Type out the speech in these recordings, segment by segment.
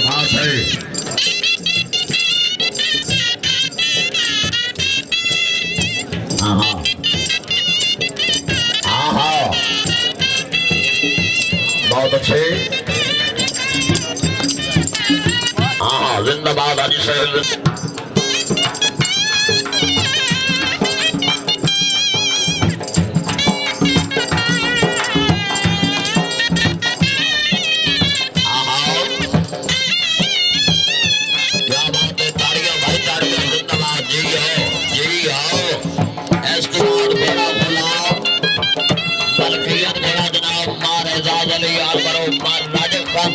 बात है। हाँ हाँ, बहुत अच्छे। हाँ, जिंदाबाद हाजी साहब।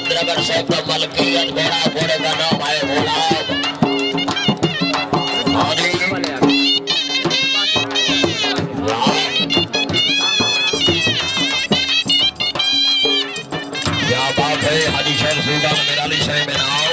ड्राइवर साहब का मलकियत घोड़ा घोड़े का नाम है गुलाब। क्या बात है हाजी शहर सुल्तान मिराली साहब में नाम।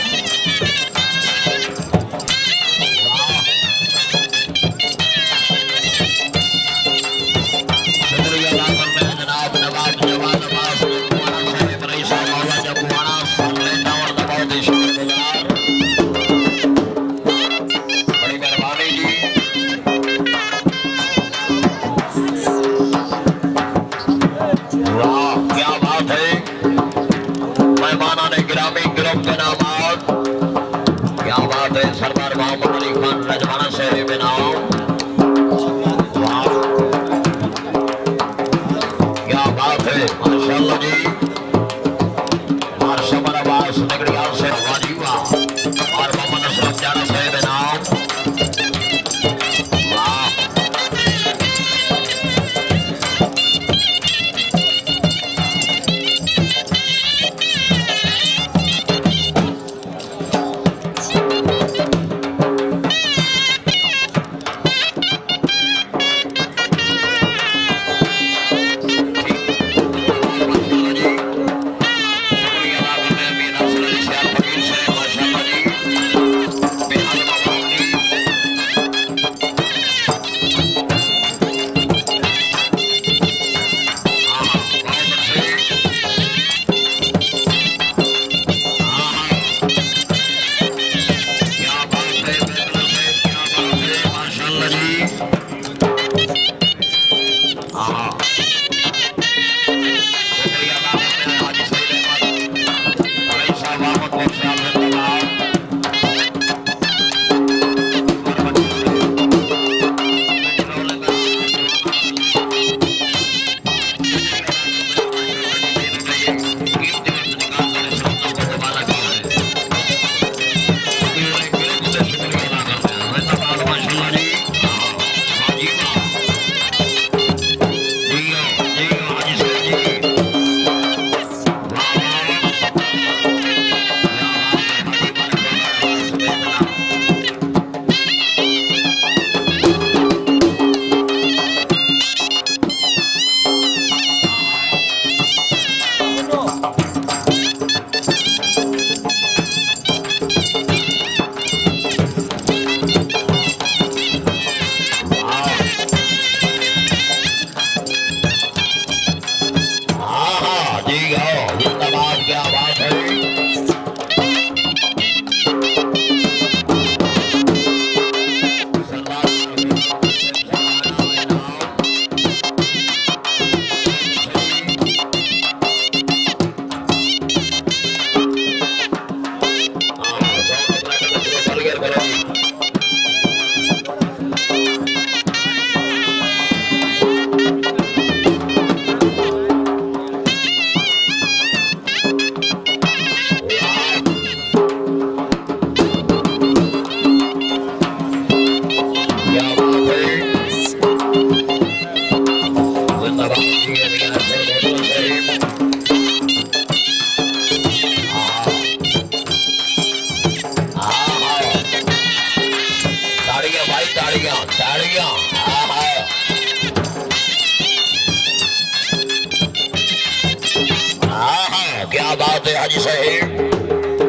हाजी साहब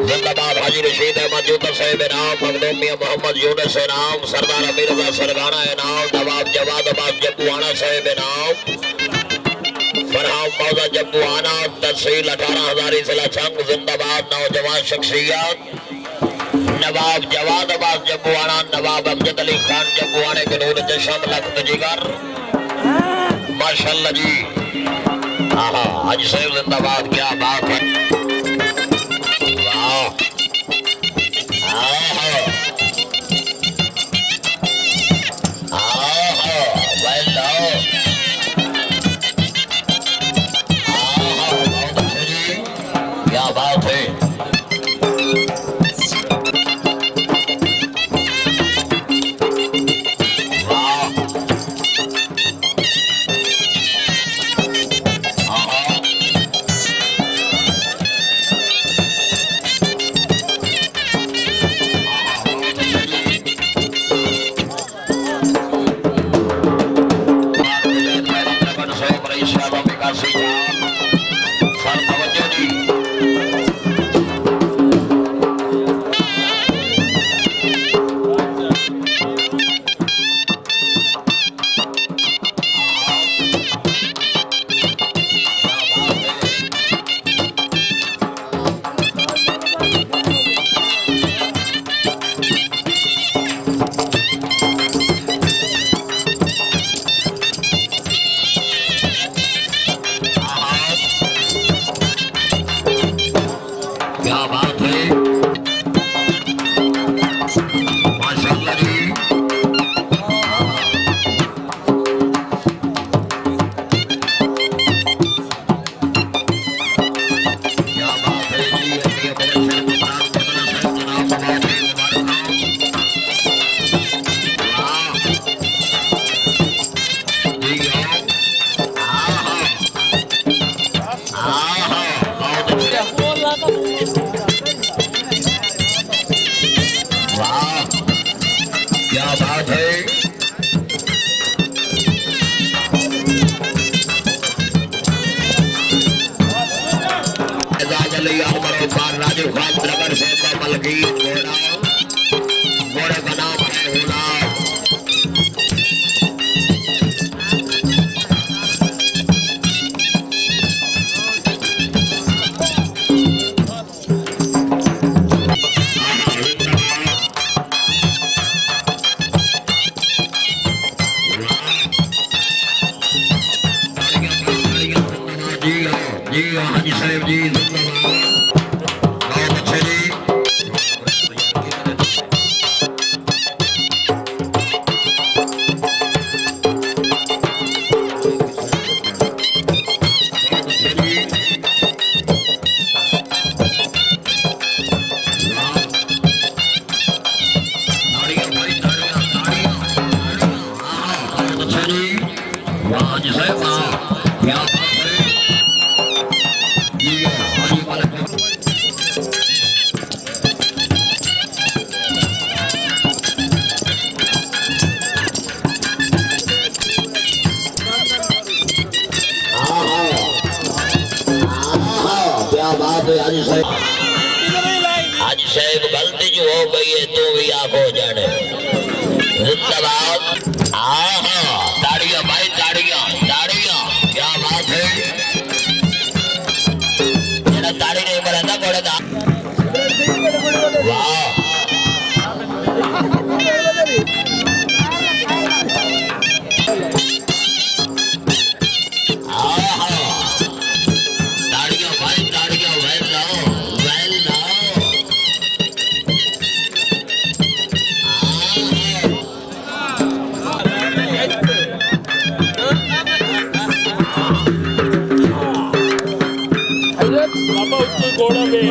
जिंदाबाद। हाजी रशीद अहमद यूसुफ साहब इनाम, मखदूम मियां मोहम्मद यूनुस इनाम, सरदार अमीर सरगाना इनाम, नवाब जवाद अब्बास जब्बुआना साहब इनाम, फरहाम मौजा जब्बुआना तहसील 18,000 जिला चंग जिंदाबाद नौजवान शख्सियत नवाब जवाद अब्बास जब्बुआना नवाब अमजद अली खान जब्बुआने के नूर चशम लख्त जिगर माशाअल्लाह जी। आहा हाजी साहब जिंदाबाद क्या बात है वाह आहा आहा वेल क्या बात है राजू खान नगर से मलकीत घोड़े का नाम है गुलाब। जी हाजी साहब जी आज साहब गलती जो हो गई है तो भी आप हो जाने जिंदाबाद। आहा ताड़ियां भाई ताड़ियां ताड़ियां क्या बात है जेड़ा ताड़ी नहीं बरंदा पड़ेगा वाह बाबा उसको घोड़ा में